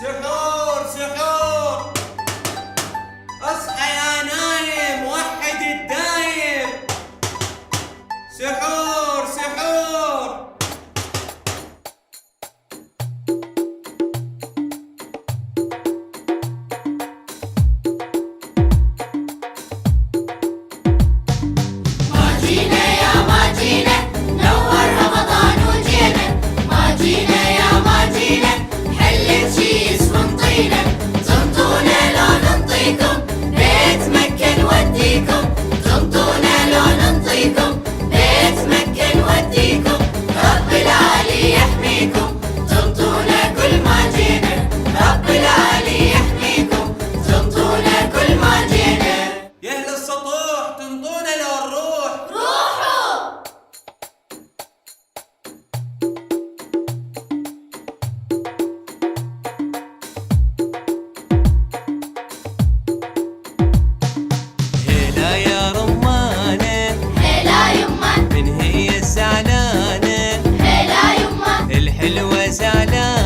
سحور سحور، اصحى يا نايم وحد الدايم. سحور سحور. ما جينا يا ما جينا نور رمضان وجينا، ما جينا يا ما جينا حلت شي اسم طينا، تنطونا لو ننطيكم بيت مكة نوديكم، تنطونا لو ننطيكم بيت مكة نوديكم، رب العالي يحميكم تنطونا كل ما جينا، رب العالي يحميكم تنطونا كل ما جينا. يا اهل السطوح تنطونا لو نروح. روحوا هلا يا رمانة، هلا يما، من هي الزعلانة، هلا يما، الحلوة زعلانة.